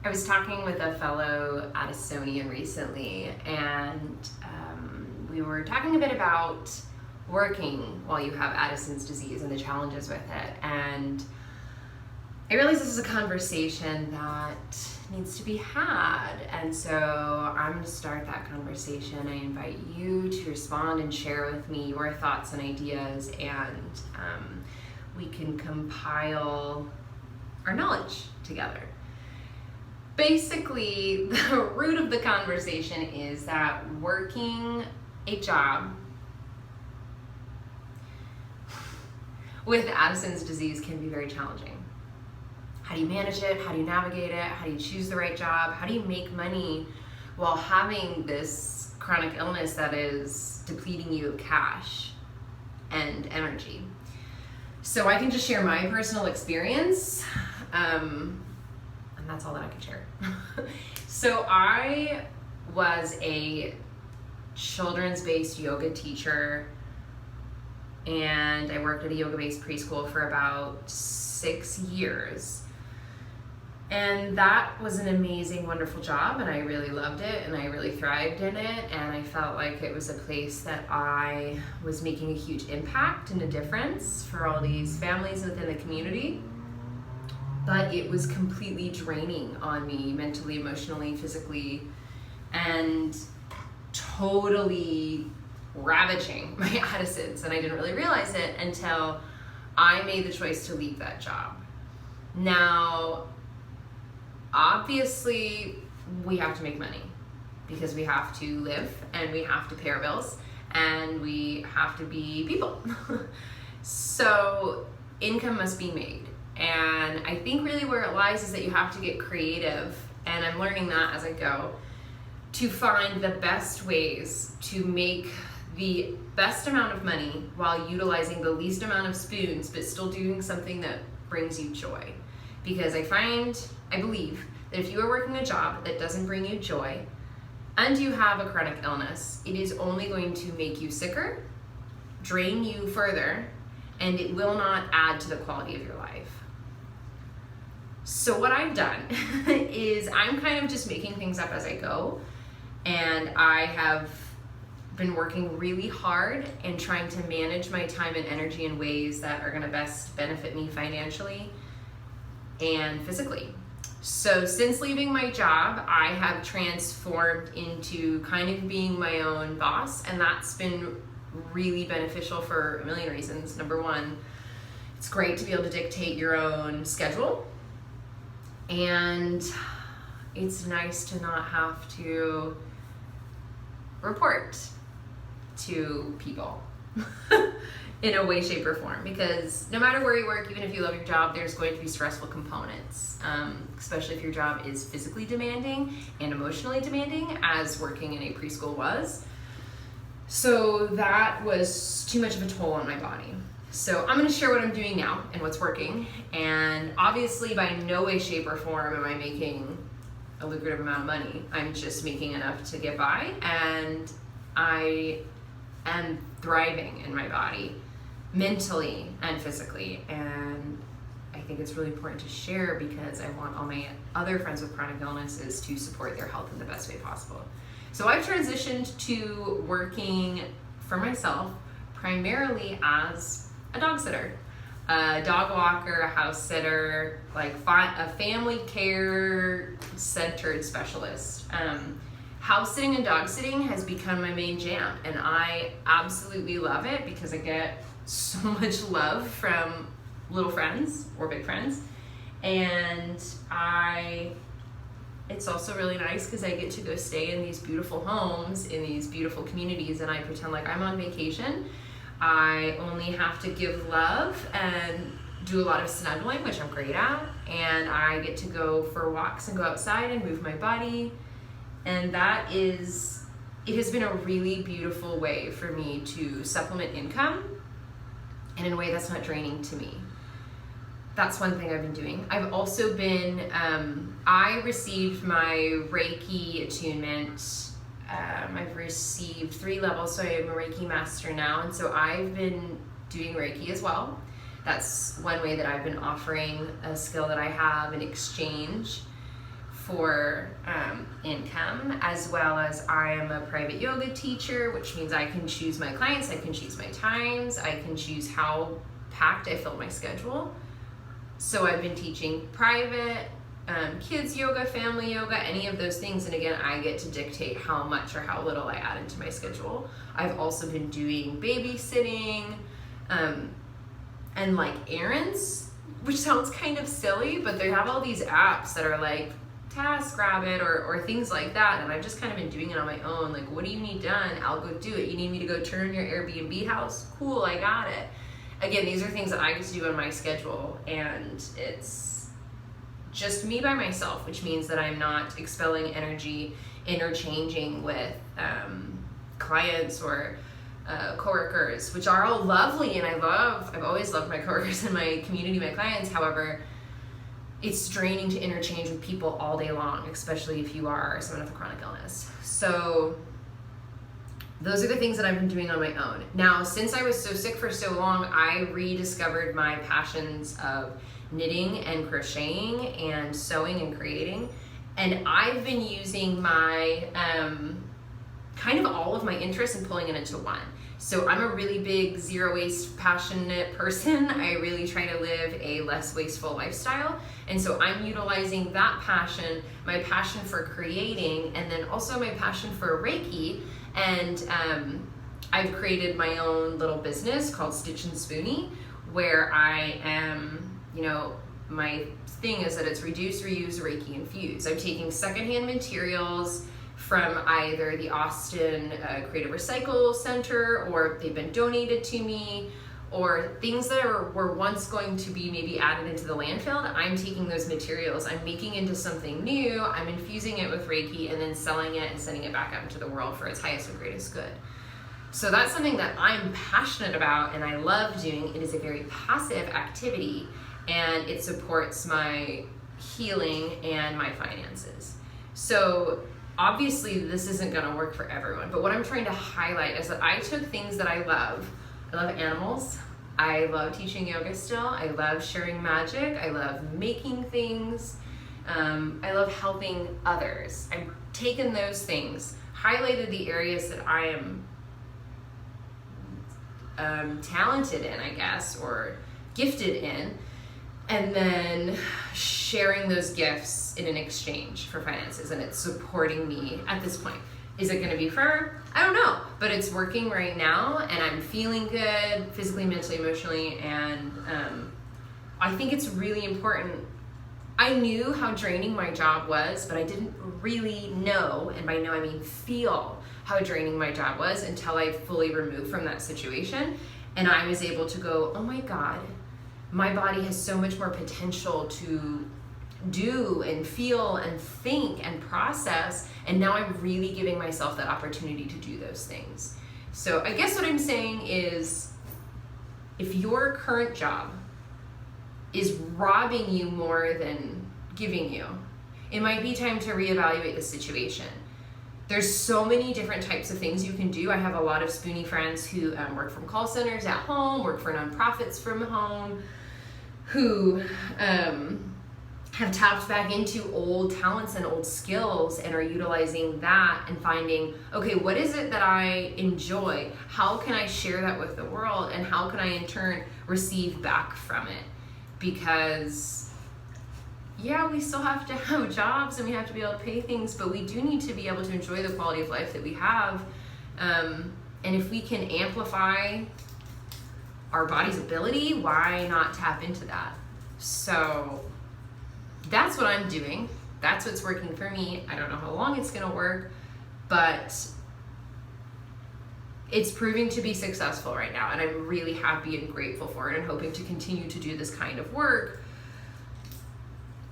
I was talking with a fellow Addisonian recently, and we were talking a bit about working while you have Addison's disease and the challenges with it. And I realized this is a conversation that needs to be had. And so I'm going to start that conversation. I invite you to respond and share with me your thoughts and ideas, and we can compile our knowledge together. Basically, the root of the conversation is that working a job with Addison's disease can be very challenging. How do you manage it? How do you navigate it? How do you choose the right job? How do you make money while having this chronic illness that is depleting you of cash and energy? So I can just share my personal experience, and that's all that I can share. So I was a children's-based yoga teacher, and I worked at a yoga-based preschool for about 6 years. And that was an amazing, wonderful job, and I really loved it, and I really thrived in it, and I felt like it was a place that I was making a huge impact and a difference for all these families within the community. But it was completely draining on me mentally, emotionally, physically, and totally ravaging my Addisons. And I didn't really realize it until I made the choice to leave that job. Now, obviously, we have to make money because we have to live and we have to pay our bills and we have to be people. So income must be made. And I think really where it lies is that you have to get creative, and I'm learning that as I go, to find the best ways to make the best amount of money while utilizing the least amount of spoons, but still doing something that brings you joy. Because I believe that if you are working a job that doesn't bring you joy and you have a chronic illness, it is only going to make you sicker, drain you further, and it will not add to the quality of your life. So what I've done is I'm kind of just making things up as I go, and I have been working really hard and trying to manage my time and energy in ways that are going to best benefit me financially and physically. So since leaving my job, I have transformed into kind of being my own boss, and that's been really beneficial for a million reasons. Number one, it's great to be able to dictate your own schedule, and it's nice to not have to report to people in a way, shape, or form, because no matter where you work, even if you love your job, there's going to be stressful components, especially if your job is physically demanding and emotionally demanding, as working in a preschool was. So that was too much of a toll on my body. So I'm going to share what I'm doing now and what's working. And obviously, by no way, shape, or form am I making a lucrative amount of money. I'm just making enough to get by, and I am thriving in my body, mentally and physically. And I think it's really important to share because I want all my other friends with chronic illnesses to support their health in the best way possible. So I've transitioned to working for myself primarily as a dog sitter, a dog walker, a house sitter, like a family care centered specialist. House sitting and dog sitting has become my main jam, and I absolutely love it because I get so much love from little friends or big friends, and it's also really nice because I get to go stay in these beautiful homes, in these beautiful communities, and I pretend like I'm on vacation. I only have to give love and do a lot of snuggling, which I'm great at, and I get to go for walks and go outside and move my body, and it has been a really beautiful way for me to supplement income, and in a way that's not draining to me. That's one thing I've been doing. I've also been, I received my Reiki attunement. I've received 3 levels, so I'm a Reiki master now, and so I've been doing Reiki as well. That's one way that I've been offering a skill that I have in exchange for income, as well as I am a private yoga teacher, which means I can choose my clients, I can choose my times, I can choose how packed I fill my schedule. So I've been teaching private, kids yoga, family yoga, any of those things, and again, I get to dictate how much or how little I add into my schedule. I've also been doing babysitting, and like errands, which sounds kind of silly, but they have all these apps that are like TaskRabbit or things like that, and I've just kind of been doing it on my own. Like, what do you need done? I'll go do it. You need me to go turn your Airbnb house? Cool, I got it. Again, these are things that I get to do on my schedule, and it's just me by myself, which means that I'm not expelling energy, interchanging with clients or coworkers, which are all lovely, and I've always loved my coworkers and my community, my clients. However, it's draining to interchange with people all day long, especially if you are someone with a chronic illness. So those are the things that I've been doing on my own. Now, since I was so sick for so long, I rediscovered my passions of knitting and crocheting and sewing and creating. And I've been using my, kind of all of my interests and pulling it into one. So I'm a really big zero waste passionate person. I really try to live a less wasteful lifestyle. And so I'm utilizing that passion, my passion for creating, and then also my passion for Reiki. And I've created my own little business called Stitch and Spoonie, where I am, my thing is that it's reduce, reuse, Reiki infuse. I'm taking secondhand materials from either the Austin Creative Recycle Center, or they've been donated to me, or things that were once going to be maybe added into the landfill. I'm taking those materials, I'm making into something new, I'm infusing it with Reiki, and then selling it and sending it back out into the world for its highest and greatest good. So that's something that I'm passionate about and I love doing. It is a very passive activity, and it supports my healing and my finances. So obviously this isn't gonna work for everyone, but what I'm trying to highlight is that I took things that I love animals, I love teaching yoga still, I love sharing magic, I love making things, I love helping others. I've taken those things, highlighted the areas that I am talented in, I guess, or gifted in, and then sharing those gifts in an exchange for finances, and it's supporting me at this point. Is it gonna be forever? I don't know, but it's working right now, and I'm feeling good physically, mentally, emotionally, and I think it's really important. I knew how draining my job was, but I didn't really know, and by know I mean feel, how draining my job was until I fully removed from that situation, and I was able to go, oh my God, my body has so much more potential to do and feel and think and process, and now I'm really giving myself that opportunity to do those things. So I guess what I'm saying is, if your current job is robbing you more than giving you, it might be time to reevaluate the situation. There's so many different types of things you can do. I have a lot of Spoonie friends who work from call centers at home, work for nonprofits from home, who have tapped back into old talents and old skills and are utilizing that and finding, okay, what is it that I enjoy? How can I share that with the world? And how can I in turn receive back from it? Because yeah, we still have to have jobs and we have to be able to pay things, but we do need to be able to enjoy the quality of life that we have. And if we can amplify our body's ability, why not tap into that? So that's what I'm doing. That's what's working for me. I don't know how long it's gonna work, but it's proving to be successful right now, and I'm really happy and grateful for it, and hoping to continue to do this kind of work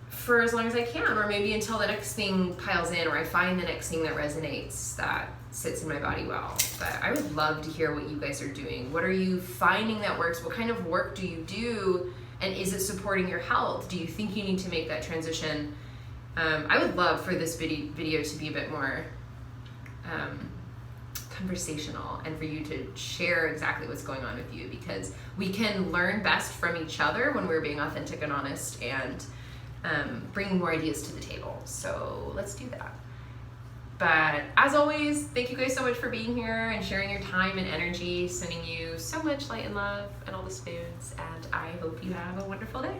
for as long as I can, or maybe until the next thing piles in, or I find the next thing that resonates, that sits in my body well. But I would love to hear what you guys are doing. What are you finding that works? What kind of work do you do? And is it supporting your health? Do you think you need to make that transition? I would love for this video to be a bit more conversational, and for you to share exactly what's going on with you, because we can learn best from each other when we're being authentic and honest, and bringing more ideas to the table. So let's do that. But as always, thank you guys so much for being here and sharing your time and energy, sending you so much light and love and all the spoons, and I hope you have a wonderful day.